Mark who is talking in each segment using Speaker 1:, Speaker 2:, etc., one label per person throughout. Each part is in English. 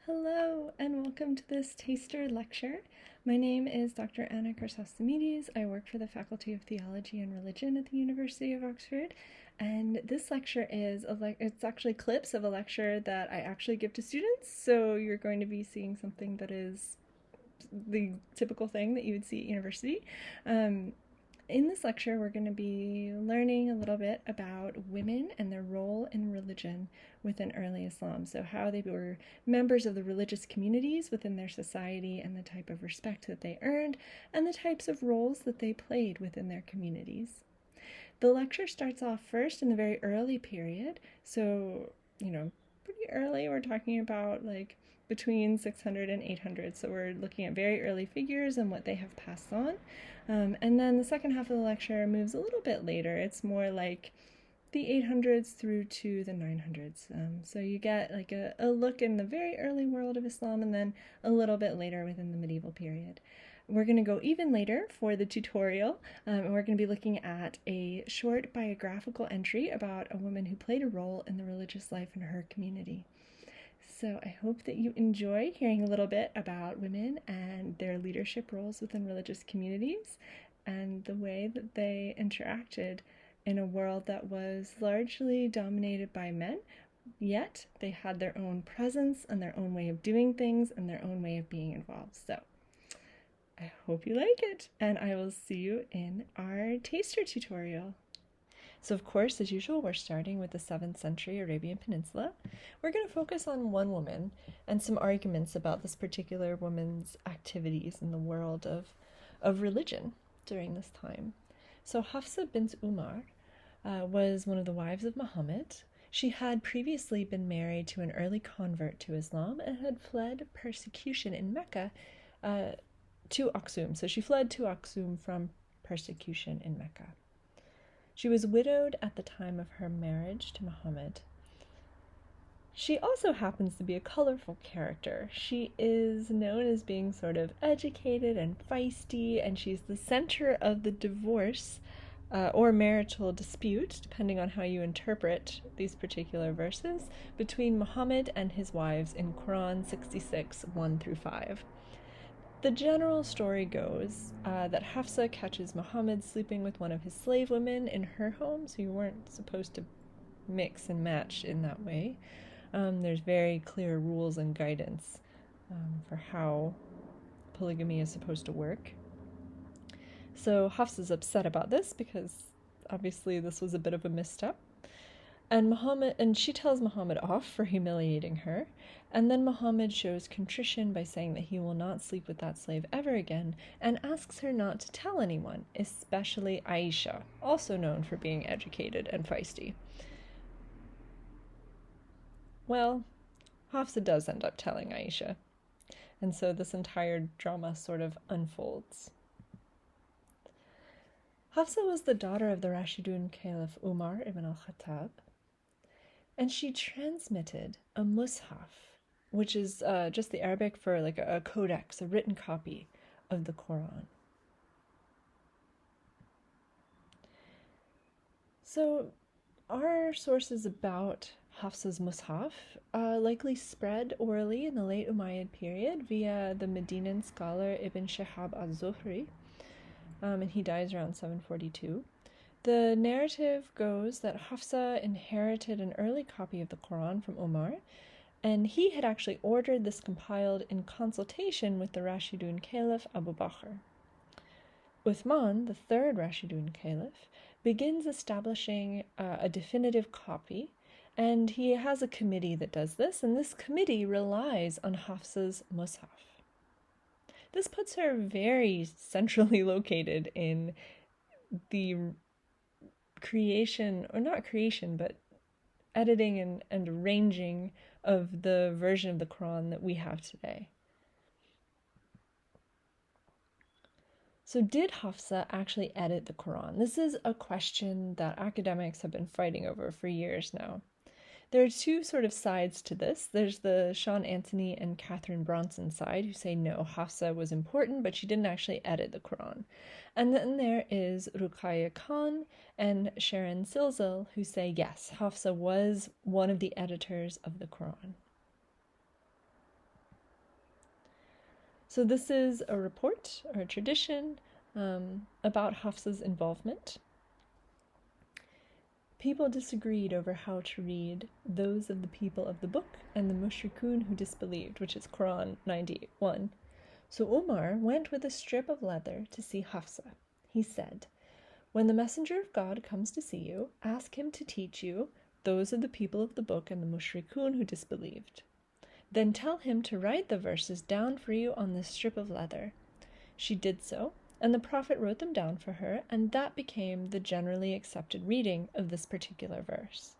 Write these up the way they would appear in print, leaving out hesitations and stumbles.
Speaker 1: Hello, and welcome to this taster lecture. My name is Dr. Anna Chrysostamides. I work for the Faculty of Theology and Religion at the University of Oxford, and this lecture is it's actually clips of a lecture that I actually give to students, so you're going to be seeing something that is the typical thing that you would see at university. In this lecture, we're going to be learning a little bit about women and their role in religion within early Islam. So how they were members of the religious communities within their society and the type of respect that they earned and the types of roles that they played within their communities. The lecture starts off first in the very early period. So, pretty early. We're talking about between 600 and 800. So we're looking at very early figures and what they have passed on. And then the second half of the lecture moves a little bit later. It's more like the 800s through to the 900s. So you get a look in the very early world of Islam and then a little bit later within the medieval period. We're going to go even later for the tutorial, and we're going to be looking at a short biographical entry about a woman who played a role in the religious life in her community. So I hope that you enjoy hearing a little bit about women and their leadership roles within religious communities and the way that they interacted in a world that was largely dominated by men, yet they had their own presence and their own way of doing things and their own way of being involved. So I hope you like it, and I will see you in our taster tutorial. So of course, as usual, we're starting with the 7th century Arabian Peninsula. We're going to focus on one woman and some arguments about this particular woman's activities in the world of religion during this time. So Hafsa bint Umar was one of the wives of Muhammad. She had previously been married to an early convert to Islam and had fled persecution in Mecca to Aksum. So she fled to Aksum from persecution in Mecca. She was widowed at the time of her marriage to Muhammad. She also happens to be a colorful character. She is known as being sort of educated and feisty, and she's the center of the divorce or marital dispute, depending on how you interpret these particular verses, between Muhammad and his wives in Quran 66, 1 through 5. The general story goes that Hafsa catches Muhammad sleeping with one of his slave women in her home, so you weren't supposed to mix and match in that way. There's very clear rules and guidance for how polygamy is supposed to work. So Hafsa's upset about this because obviously this was a bit of a misstep. And she tells Muhammad off for humiliating her, and then Muhammad shows contrition by saying that he will not sleep with that slave ever again, and asks her not to tell anyone, especially Aisha, also known for being educated and feisty. Well, Hafsa does end up telling Aisha, and so this entire drama sort of unfolds. Hafsa was the daughter of the Rashidun Caliph Umar ibn al-Khattab, and she transmitted a mushaf, which is just the Arabic for a codex, a written copy of the Quran. So our sources about Hafsa's mushaf likely spread orally in the late Umayyad period via the Medinan scholar Ibn Shihab al-Zuhri, and he dies around 742. The narrative goes that Hafsa inherited an early copy of the Quran from Umar, and he had actually ordered this compiled in consultation with the Rashidun Caliph Abu Bakr. Uthman, the third Rashidun Caliph, begins establishing a definitive copy, and he has a committee that does this, and this committee relies on Hafsa's mushaf. This puts her very centrally located in the creation, or not creation, but editing and arranging of the version of the Quran that we have today. So did Hafsa actually edit the Quran? This is a question that academics have been fighting over for years now. There are two sort of sides to this. There's the Sean Anthony and Catherine Bronson side, who say no, Hafsa was important, but she didn't actually edit the Quran. And then there is Ruqayya Khan and Sharon Silzel, who say yes, Hafsa was one of the editors of the Quran. So this is a report or a tradition about Hafsa's involvement. People disagreed over how to read those of the people of the book and the mushrikun who disbelieved, which is Quran 98:1. So Umar went with a strip of leather to see Hafsa. He said, "When the messenger of God comes to see you, ask him to teach you those of the people of the book and the mushrikun who disbelieved. Then tell him to write the verses down for you on this strip of leather." She did so, and the Prophet wrote them down for her, and that became the generally accepted reading of this particular verse.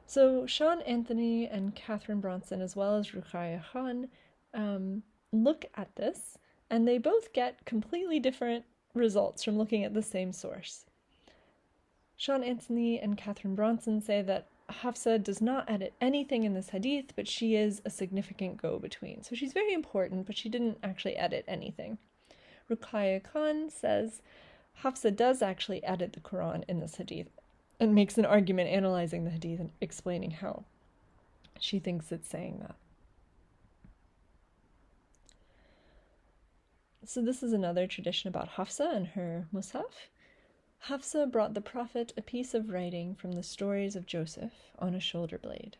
Speaker 1: So Sean Anthony and Catherine Bronson, as well as Ruqayya Khan, look at this, and they both get completely different results from looking at the same source. Sean Anthony and Catherine Bronson say that Hafsa does not edit anything in this hadith, but she is a significant go-between. So she's very important, but she didn't actually edit anything. Ruqayya Khan says Hafsa does actually edit the Quran in this hadith and makes an argument analyzing the hadith and explaining how she thinks it's saying that. So this is another tradition about Hafsa and her mushaf. Hafsa brought the Prophet a piece of writing from the stories of Joseph on a shoulder blade,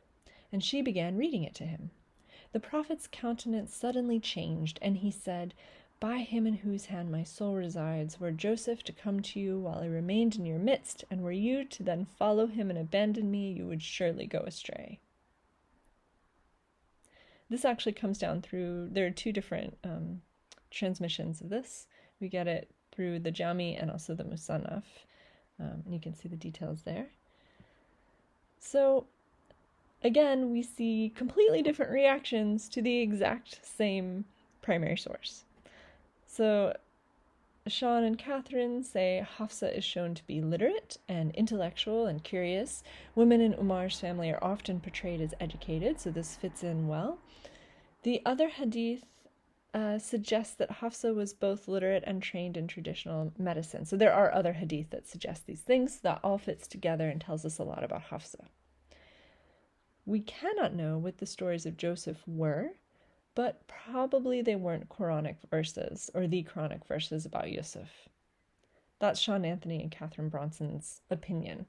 Speaker 1: and she began reading it to him. The Prophet's countenance suddenly changed, and he said, "By him in whose hand my soul resides, were Joseph to come to you while I remained in your midst, and were you to then follow him and abandon me, you would surely go astray." This actually comes down through, there are two different transmissions of this. We get it through the Jami and also the Musannaf, and you can see the details there. So again, we see completely different reactions to the exact same primary source. So Sean and Catherine say Hafsa is shown to be literate and intellectual and curious. Women in Umar's family are often portrayed as educated, so this fits in well. The other hadith suggests that Hafsa was both literate and trained in traditional medicine. So there are other hadith that suggest these things. That all fits together and tells us a lot about Hafsa. We cannot know what the stories of Joseph were, but probably they weren't Quranic verses or the Quranic verses about Yusuf. That's Sean Anthony and Catherine Bronson's opinion.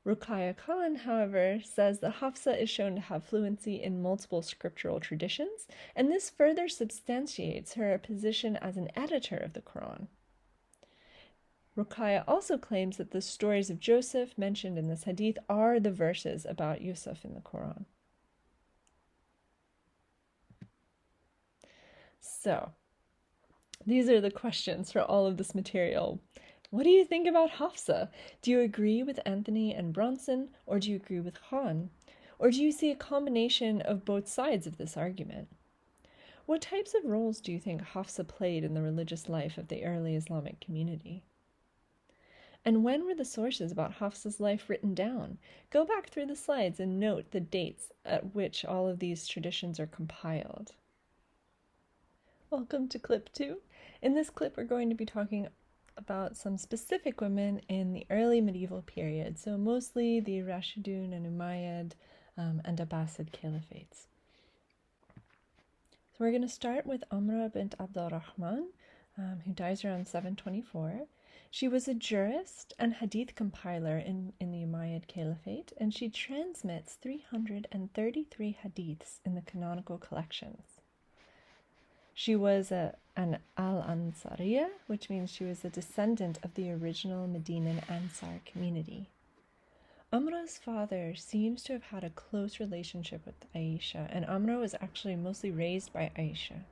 Speaker 1: Ruqayya Khan, however, says that Hafsa is shown to have fluency in multiple scriptural traditions, and this further substantiates her position as an editor of the Quran. Ruqayya also claims that the stories of Joseph mentioned in this hadith are the verses about Yusuf in the Quran. So, these are the questions for all of this material. What do you think about Hafsa? Do you agree with Anthony and Bronson, or do you agree with Khan? Or do you see a combination of both sides of this argument? What types of roles do you think Hafsa played in the religious life of the early Islamic community? And when were the sources about Hafsa's life written down? Go back through the slides and note the dates at which all of these traditions are compiled. Welcome to clip 2. In this clip, we're going to be talking about some specific women in the early medieval period, so mostly the Rashidun and Umayyad and Abbasid caliphates. So we're going to start with Amra bint Abdulrahman, who dies around 724. She was a jurist and hadith compiler in the Umayyad Caliphate, and she transmits 333 hadiths in the canonical collections. She was an al-Ansariyah, which means she was a descendant of the original Medinan Ansar community. Amra's father seems to have had a close relationship with Aisha, and Amra was actually mostly raised by Aisha.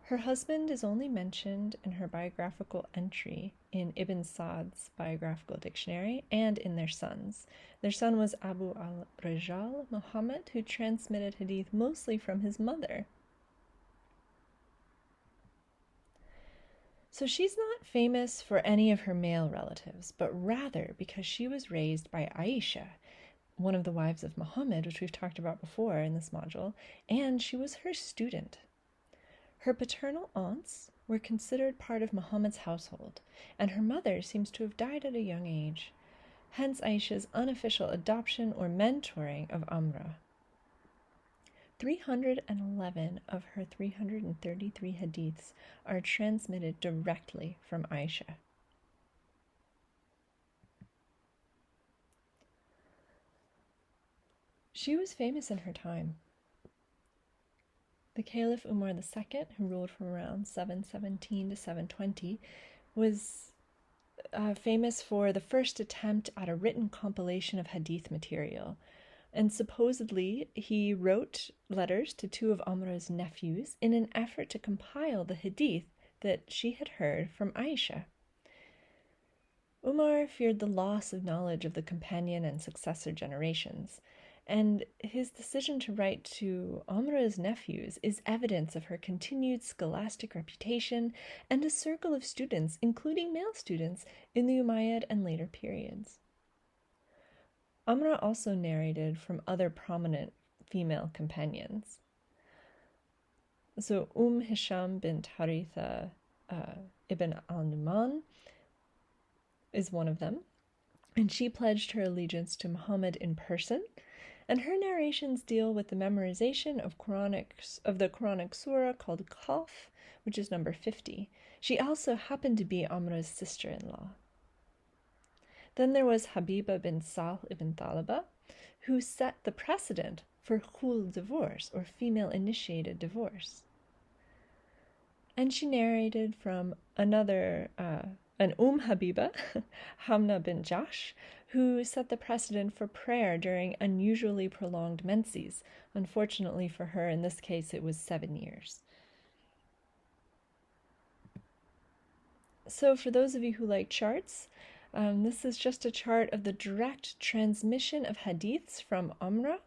Speaker 1: Her husband is only mentioned in her biographical entry in Ibn Sa'd's biographical dictionary and in their sons. Their son was Abu al-Rajal Muhammad, who transmitted hadith mostly from his mother. So she's not famous for any of her male relatives, but rather because she was raised by Aisha, one of the wives of Muhammad, which we've talked about before in this module, and she was her student. Her paternal aunts were considered part of Muhammad's household, and her mother seems to have died at a young age, hence Aisha's unofficial adoption or mentoring of Amra. 311 of her 333 hadiths are transmitted directly from Aisha. She was famous in her time. The Caliph Umar II, who ruled from around 717 to 720, was famous for the first attempt at a written compilation of hadith material. And supposedly, he wrote letters to two of Amra's nephews in an effort to compile the hadith that she had heard from Aisha. Umar feared the loss of knowledge of the companion and successor generations, and his decision to write to Amra's nephews is evidence of her continued scholastic reputation and a circle of students, including male students, in the Umayyad and later periods. Amra also narrated from other prominent female companions. So Hisham bint Haritha ibn al-Numan is one of them, and she pledged her allegiance to Muhammad in person, and her narrations deal with the memorization of the Quranic surah called Qaf, which is number 50. She also happened to be Amra's sister-in-law. Then there was Habiba bin Sahl ibn Talaba, who set the precedent for khul divorce, or female-initiated divorce. And she narrated from another, an Habiba, Hamna bin Jahsh, who set the precedent for prayer during unusually prolonged menses. Unfortunately for her, in this case, it was 7 years. So for those of you who like charts, this is just a chart of the direct transmission of hadiths from Amra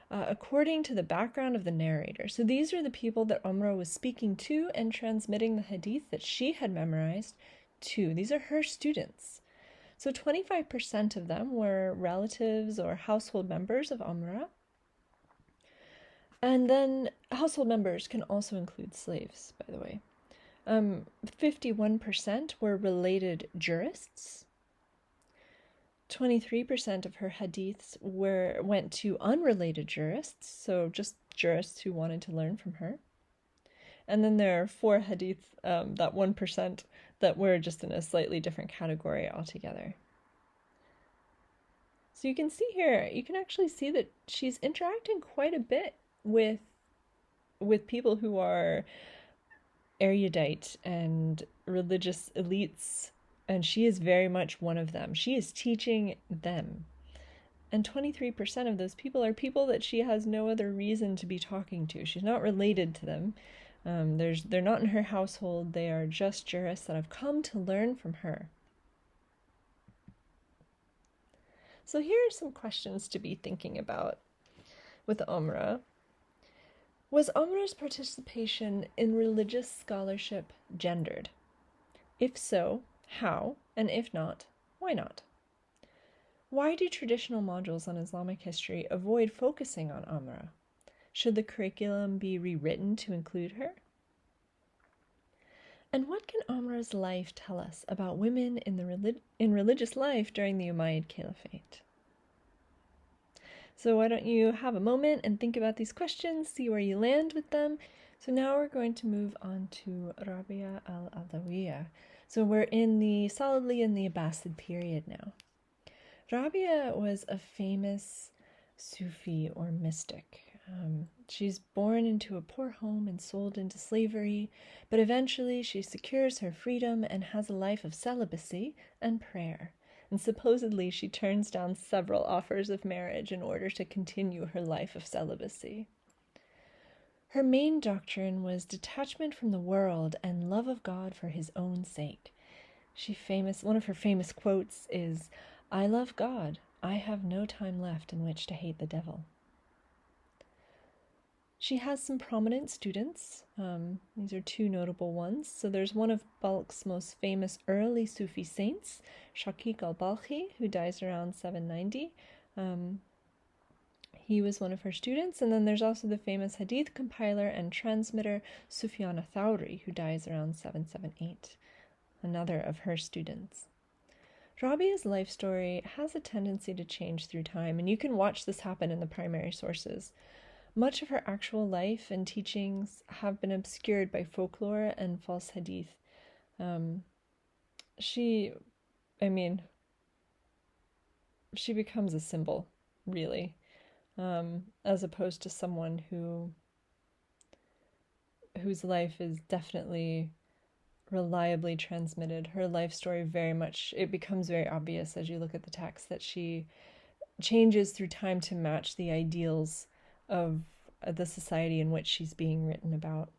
Speaker 1: according to the background of the narrator. So these are the people that Amra was speaking to and transmitting the hadith that she had memorized to. These are her students. So 25% of them were relatives or household members of Amra. And then household members can also include slaves, by the way. 51% were related jurists. 23% of her hadiths went to unrelated jurists, so just jurists who wanted to learn from her. And then there are 4 hadiths, that 1%, that were just in a slightly different category altogether. So you can see here, you can actually see that she's interacting quite a bit with people who are erudite and religious elites, and she is very much one of them. She is teaching them. And 23% of those people are people that she has no other reason to be talking to. She's not related to them. They're not in her household. They are just jurists that have come to learn from her. So here are some questions to be thinking about with Amra. Was Amra's participation in religious scholarship gendered? If so, how? And if not, why not? Why do traditional modules on Islamic history avoid focusing on Amra? Should the curriculum be rewritten to include her? And what can Amra's life tell us about women in religious life during the Umayyad Caliphate? So why don't you have a moment and think about these questions, see where you land with them. So now we're going to move on to Rabia alAdawiyah. So we're solidly in the Abbasid period now. Rabia was a famous Sufi or mystic. She's born into a poor home and sold into slavery, but eventually she secures her freedom and has a life of celibacy and prayer. And supposedly she turns down several offers of marriage in order to continue her life of celibacy. Her main doctrine was detachment from the world and love of God for his own sake. One of her famous quotes is, "I love God. I have no time left in which to hate the devil." She has some prominent students. These are 2 notable ones. So there's one of Balkh's most famous early Sufi saints, Shaqiq al-Balkhi, who dies around 790. He was one of her students. And then there's also the famous hadith compiler and transmitter Sufyan al-Thawri, who dies around 778, another of her students. Rabia's life story has a tendency to change through time, and you can watch this happen in the primary sources. much of her actual life and teachings have been obscured by folklore and false hadith. She becomes a symbol, really, as opposed to someone whose life is definitely reliably transmitted. Her life story it becomes very obvious as you look at the text that she changes through time to match the ideals of the society in which she's being written about.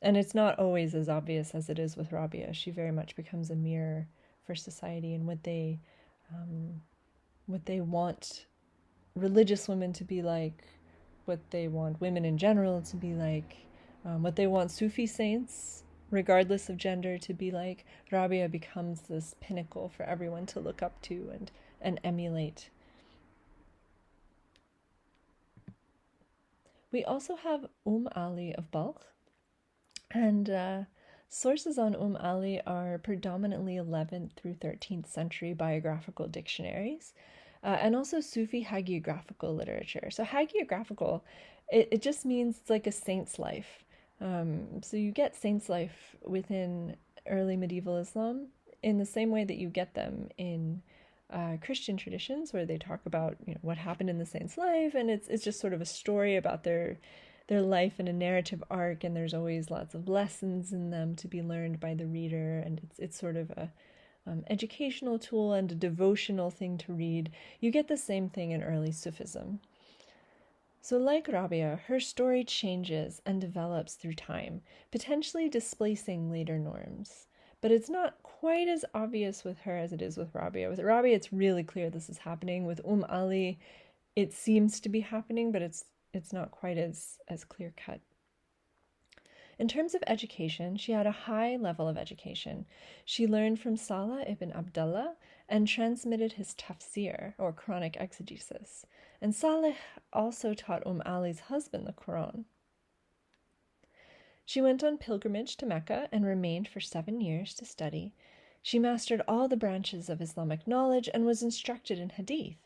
Speaker 1: And it's not always as obvious as it is with Rabia. She very much becomes a mirror for society and what they want religious women to be like, what they want women in general to be like, what they want Sufi saints, regardless of gender, to be like. Rabia becomes this pinnacle for everyone to look up to and emulate. We also have Ali of Balkh, and sources on Ali are predominantly 11th through 13th century biographical dictionaries, and also Sufi hagiographical literature. So hagiographical, it just means it's like a saint's life. So you get saint's life within early medieval Islam in the same way that you get them in Christian traditions, where they talk about what happened in the saint's life, and it's just sort of a story about their life in a narrative arc, and there's always lots of lessons in them to be learned by the reader, and it's sort of a educational tool and a devotional thing to read. You get the same thing in early Sufism. So like Rabia, her story changes and develops through time, potentially displacing later norms. But it's not quite as obvious with her as it is with Rabia. With Rabia, it's really clear this is happening. With Ali, it seems to be happening, but it's not quite as clear-cut. In terms of education, she had a high level of education. She learned from Salah ibn Abdullah and transmitted his tafsir, or Quranic exegesis. And Salih also taught Ali's husband the Quran. She went on pilgrimage to Mecca and remained for 7 years to study. She mastered all the branches of Islamic knowledge and was instructed in hadith.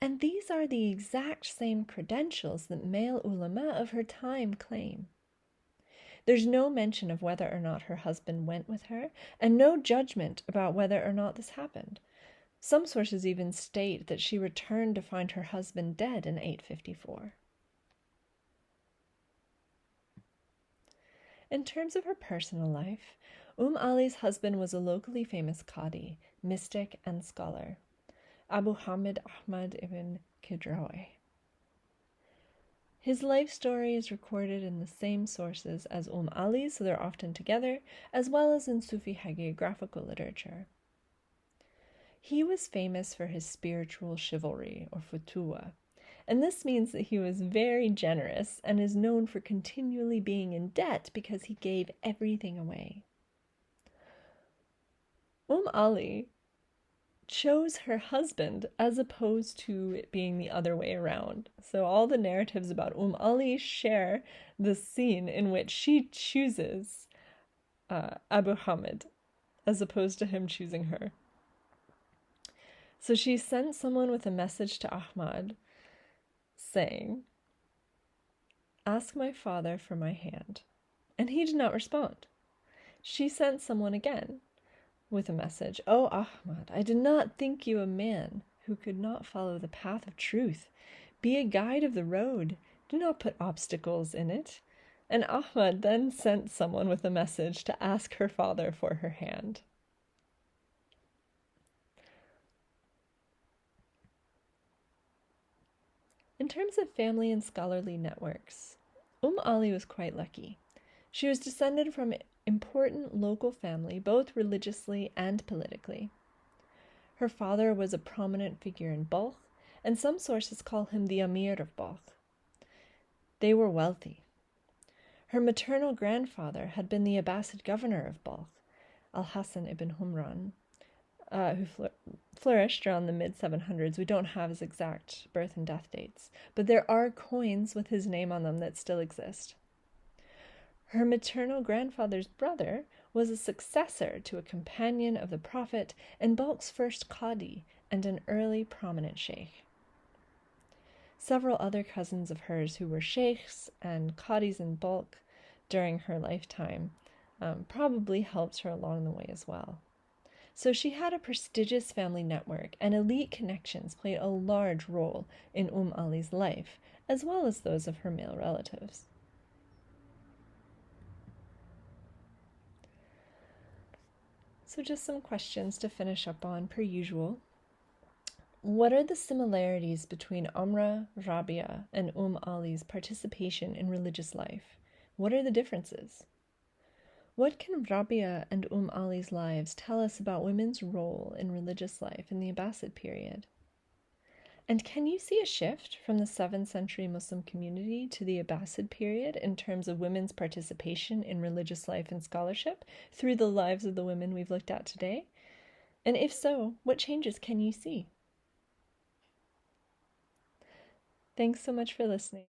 Speaker 1: And these are the exact same credentials that male ulama of her time claim. There's no mention of whether or not her husband went with her, and no judgment about whether or not this happened. Some sources even state that she returned to find her husband dead in 854. In terms of her personal life, Ali's husband was a locally famous Qadi, mystic, and scholar, Abu Hamid Ahmad ibn Kidrawi. His life story is recorded in the same sources as Ali's, so they're often together, as well as in Sufi hagiographical literature. He was famous for his spiritual chivalry, or futuwa, and this means that he was very generous and is known for continually being in debt because he gave everything away. Ali chose her husband as opposed to it being the other way around. So all the narratives about Ali share the scene in which she chooses Abu Hamid as opposed to him choosing her. So she sent someone with a message to Ahmad saying, "Ask my father for my hand." And he did not respond. She sent someone again with a message, "Oh Ahmad, I did not think you a man who could not follow the path of truth. Be a guide of the road. Do not put obstacles in it." And Ahmad then sent someone with a message to ask her father for her hand. In terms of family and scholarly networks, Ali was quite lucky. She was descended from an important local family, both religiously and politically. Her father was a prominent figure in Balkh, and some sources call him the Amir of Balkh. They were wealthy. Her maternal grandfather had been the Abbasid governor of Balkh, Al-Hasan ibn Humran, who flourished around the mid-700s. We don't have his exact birth and death dates, but there are coins with his name on them that still exist. Her maternal grandfather's brother was a successor to a companion of the Prophet and Balkh's first Qadi and an early prominent sheikh. several other cousins of hers who were sheikhs and qadis in bulk during her lifetime probably helped her along the way as well. So she had a prestigious family network, and elite connections played a large role in Ali's life, as well as those of her male relatives. So just some questions to finish up on, per usual. What are the similarities between Amra, Rabia, and Ali's participation in religious life? What are the differences? What can Rabia and Ali's lives tell us about women's role in religious life in the Abbasid period? And can you see a shift from the 7th century Muslim community to the Abbasid period in terms of women's participation in religious life and scholarship through the lives of the women we've looked at today? And if so, what changes can you see? Thanks so much for listening.